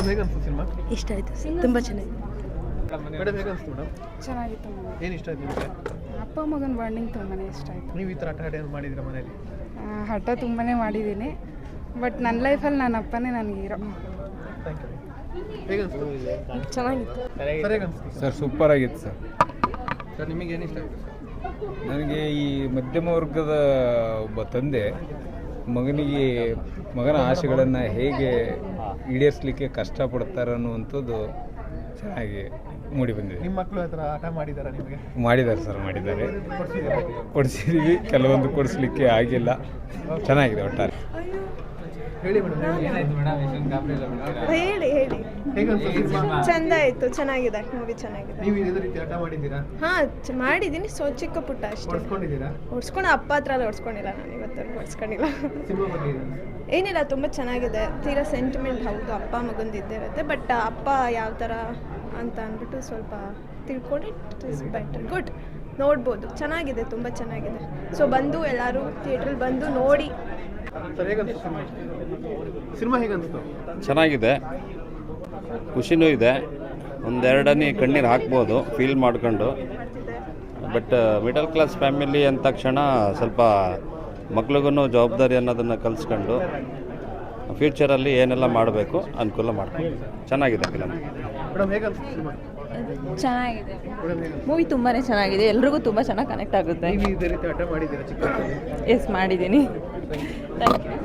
ಹೇಗೆ ಅನ್ಸುತ್ತೆ ಸಿನಿಮಾ? ಇಷ್ಟ ಆಯಿತು, ತುಂಬ ಚೆನ್ನಾಗಿದೆ. ಮೇಡಮ್ ಹೇಗೆ ಅನ್ಸ್ತು ಮೇಡಮ್? ಚೆನ್ನಾಗಿತ್ತು. ಏನು ಇಷ್ಟ ಆಯ್ತು ನಿಮಗೆ? ಅಪ್ಪ ಮಗನ ಬಾಂಡಿಂಗ್ ತುಂಬಾ ಇಷ್ಟ ಆಯಿತು. ನೀವು ಈ ಥರ ಆಟ ಏನು ಮಾಡಿದ್ದೀರಾ ಮನೇಲಿ? ಹಠ ತುಂಬಾ ಮಾಡಿದ್ದೀನಿ, ಬಟ್ ನನ್ನ ಲೈಫಲ್ಲಿ ನನ್ನ ಅಪ್ಪನೇ ನನಗೆ ಹೀರೋ. Thank you. ಹೇಗೆ ಅನ್ಸ್ತು? ಚೆನ್ನಾಗಿತ್ತು ಸರ್ ಹೇಗೆ ಅನ್ಸ್ತು ಸರ್ ಸೂಪರ್ ಆಗಿತ್ತು ಸರ್. ಸರ್ ನಿಮಗೆ ಏನು ಇಷ್ಟ ಆಯಿತು ಸರ್? ನನಗೆ ಈ ಮಧ್ಯಮ ವರ್ಗದ ಒಬ್ಬ ತಂದೆ ಮಗನ ಆಸೆಗಳನ್ನು ಹೇಗೆ ಈಡೇರಿಸಲಿಕ್ಕೆ ಕಷ್ಟಪಡ್ತಾರೆ ಅನ್ನುವಂಥದ್ದು ಚೆನ್ನಾಗಿ ಮೂಡಿ ಬಂದಿದೆ. ನಿಮ್ಮ ಮಕ್ಕಳು ಆ ಥರ ಆಟ ಮಾಡಿದಾರಾ ನಿಮಗೆ? ಮಾಡಿದ್ದಾರೆ ಸರ್, ಮಾಡಿದ್ದಾರೆ, ಕೊಡಿಸಿದ್ದೀವಿ. ಕೆಲವೊಂದು ಕೊಡಿಸ್ಲಿಕ್ಕೆ ಆಗಿಲ್ಲ. ಚೆನ್ನಾಗಿದೆ ಒಟ್ಟಾರೆ. ಹೇಳಿ ಮೇಡಮ್. ಹೇಳಿ ಹೇಳಿ. ಹೇಗೆ ಅನ್ಸ್ತು ಸಿನಿಮಾ? ಚಂದ ಆಯಿತು, ಚೆನ್ನಾಗಿದೆ ಮೂವಿ, ಚೆನ್ನಾಗಿದೆ. ನೀವು ಇದೇ ರೀತಿ ಆಟ ಮಾಡಿದ್ದೀರಾ? ಹಾಂ ಮಾಡಿದ್ದೀನಿ, ಚಿಕ್ಕ ಪುಟ್ಟ ಅಷ್ಟೇ. ಹೊಡ್ಸ್ಕೊಂಡಿದ್ದೀರಾ? ಓಡಿಸ್ಕೊಂಡು ಅಪ್ಪ ಹತ್ರ ಎಲ್ಲ ಓಡಿಸ್ಕೊಂಡಿಲ್ಲ, ನಾನು ಇವತ್ತವರೆಗೂ ಓಡಿಸ್ಕೊಂಡಿಲ್ಲ. ಸಿನಿಮಾ ಬಗ್ಗೆ ಏನಿಲ್ಲ, ತುಂಬ ಚೆನ್ನಾಗಿದೆ. ತೀರಾ ಸೆಂಟಿಮೆಂಟ್, ಹೌದು ಅಪ್ಪ ಮಗಂದು ಇದ್ದೇ ಇರುತ್ತೆ, ಬಟ್ ಅಪ್ಪ ಯಾವ ಥರ ಅಂತ ಅಂದ್ಬಿಟ್ಟು ಸ್ವಲ್ಪ ತಿಳ್ಕೊಂಡು ಇಟ್ ಇಸ್ ಬೆಟರ್, ಗುಡ್, ನೋಡ್ಬೋದು. ಚೆನ್ನಾಗಿದೆ, ತುಂಬ ಚೆನ್ನಾಗಿದೆ. ಸೊ ಬಂದು ಎಲ್ಲರೂ ಥಿಯೇಟ್ರಲ್ಲಿ ಬಂದು ನೋಡಿ. ಸರ್ ಹೇಗೆ ಅನ್ಸ್ತು ಸಿನಿಮಾ? ಸಿನಿಮಾ ಹೇಗೆ ಅನ್ಸ್ತು? ಚೆನ್ನಾಗಿದೆ, ಖುಷಿನೂ ಇದೆ. ಒಂದೆರಡನೇ ಕಣ್ಣೀರು ಹಾಕ್ಬೋದು ಫೀಲ್ ಮಾಡ್ಕೊಂಡು. ಬಟ್ ಮಿಡಲ್ ಕ್ಲಾಸ್ ಫ್ಯಾಮಿಲಿ ಅಂದ ತಕ್ಷಣ ಸ್ವಲ್ಪ ಮಕ್ಳಿಗೂ ಜವಾಬ್ದಾರಿ ಅನ್ನೋದನ್ನು ಕಲಿಸ್ಕೊಂಡು ಫ್ಯೂಚರಲ್ಲಿ ಏನೆಲ್ಲ ಮಾಡಬೇಕು ಅನುಕೂಲ ಮಾಡ್ಕೊಂಡು ಚೆನ್ನಾಗಿದೆ ಫಿಲಮ್. ಮೇಡಮ್ ಹೇಗೆ ಅನ್ಸ್ತು ಸಿನಿಮಾ? ಚೆನ್ನಾಗಿದೆ ಮೇಡಮ್ ಹೇಗೆ? ಮೂವಿ ತುಂಬಾ ಚೆನ್ನಾಗಿದೆ, ಎಲ್ರಿಗೂ ತುಂಬ ಚೆನ್ನಾಗಿ ಕನೆಕ್ಟ್ ಆಗುತ್ತೆ. ನೀವು ಇದೇ ರೀತಿ ಆಟ ಮಾಡಿದ್ದೀರಾ ಚಿಕ್ಕ ವಯಸ್ಸಲ್ಲಿ? ಎಸ್ ಮಾಡಿದ್ದೀನಿ. Thank you.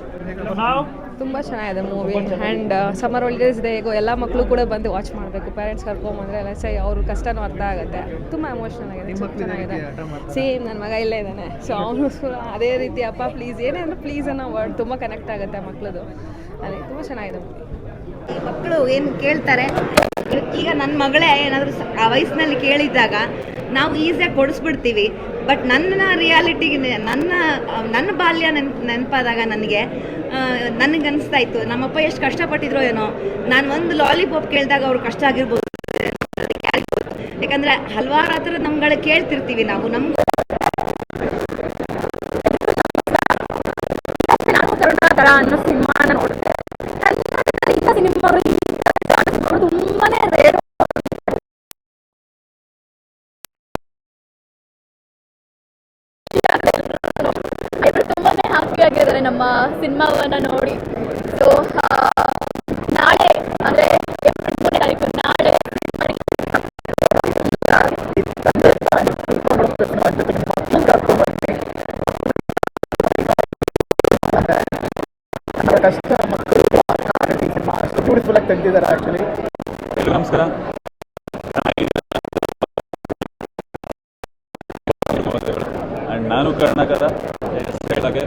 ತುಂಬ ಚೆನ್ನಾಗಿದೆ ಮೂವಿ. ಆ್ಯಂಡ್ ಸಮ್ಮರ್ ಹಾಲಿಡೇಸ್ ಇದೆ, ಈಗ ಎಲ್ಲ ಮಕ್ಕಳು ಕೂಡ ಬಂದು ವಾಚ್ ಮಾಡಬೇಕು. ಪೇರೆಂಟ್ಸ್ ಕರ್ಕೊಂಬಂದರೆ ಎಲ್ಲ ಸೈ ಅವ್ರ ಕಷ್ಟನೂ ಅರ್ಥ ಆಗುತ್ತೆ. ತುಂಬ ಎಮೋಷ್ನಲ್ ಆಗಿದೆ, ನಿಮ್ಮ ಮಕ್ಕಳು ಇದೇ ಚೆನ್ನಾಗಿದೆ. ರೀತಿ ಆಟ ಮಾಡ್ತಾರೆ? ಸೇಮ್ ನನ್ನ ಮಗ ಇಲ್ಲೇ ಇದ್ದಾನೆ, ಸೊ ಅವನು ಅದೇ ರೀತಿ ಅಪ್ಪ ಪ್ಲೀಸ್, ಏನೇ ಅಂದರೆ ಪ್ಲೀಸ್ ಅನ್ನೋ ವರ್ಡ್ ತುಂಬ ಕನೆಕ್ಟ್ ಆಗುತ್ತೆ ಮಕ್ಕಳದು. ಅದೇ ತುಂಬ ಚೆನ್ನಾಗಿದೆ ಮೂವಿ. ಮಕ್ಕಳು ಏನು ಕೇಳ್ತಾರೆ, ಈಗ ನನ್ನ ಮಗಳೇ ಏನಾದರೂ ಆ ವಯಸ್ಸಿನಲ್ಲಿ ಕೇಳಿದ್ದಾಗ ನಾವು ಈಸಿಯಾಗಿ ಕೊಡಿಸ್ಬಿಡ್ತೀವಿ. ಬಟ್ ನನ್ನ ರಿಯಾಲಿಟಿಗೆ ನನ್ನ ಬಾಲ್ಯ ನೆನಪಾದಾಗ ನನಗನ್ನಿಸ್ತಾ ಇತ್ತು, ನಮ್ಮಪ್ಪ ಎಷ್ಟು ಕಷ್ಟಪಟ್ಟಿದ್ರೋ ಏನೋ. ನಾನು ಒಂದು ಲಾಲಿಪಾಪ್ ಕೇಳಿದಾಗ ಅವ್ರು ಕಷ್ಟ ಆಗಿರ್ಬೋದು, ಯಾಕಂದರೆ ಹಲವಾರು ಆ ಥರ ನಮ್ಗಳು ಕೇಳ್ತಿರ್ತೀವಿ ನಾವು. ನಮ್ಗೆ ಅನ್ನೋ ಸಿನಿಮಾನ ನೋಡಿದೆ. ಸಿನಿಮಾ ತುಂಬಾನೇ ರೇರ್. ತುಂಬಾನೇ ಹ್ಯಾಪಿ ಆಗಿದ್ದಾರೆ ನಮ್ಮ ಸಿನಿಮಾವನ್ನ ನೋಡಿ. ಸೊ ನಾಳೆ ಅಂದರೆ ಏಪ್ರಿಲ್ 3ನೇ ತಾರೀಕು ನಾಳೆ ಕಷ್ಟ ಮಕ್ಕಳು ಬ್ಯೂಟಿಫುಲ್ ಆಗಿ ತೆಗೆದಿದ್ದಾರೆ ಆ್ಯಕ್ಚುಲಿ. ನಮಸ್ಕಾರ. ನಾನು ಕರ್ನಾಟಕದ ಹೇಳಕ್ಕೆ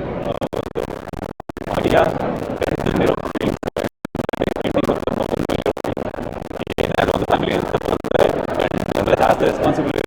ಏನಾದ್ರು ಒಂದು ಫ್ಯಾಮಿಲಿ ಅಂತ ಬಂದರೆ ಜಾಸ್ತಿ ರೆಸ್ಪಾನ್ಸಿಬಿಲಿಟಿ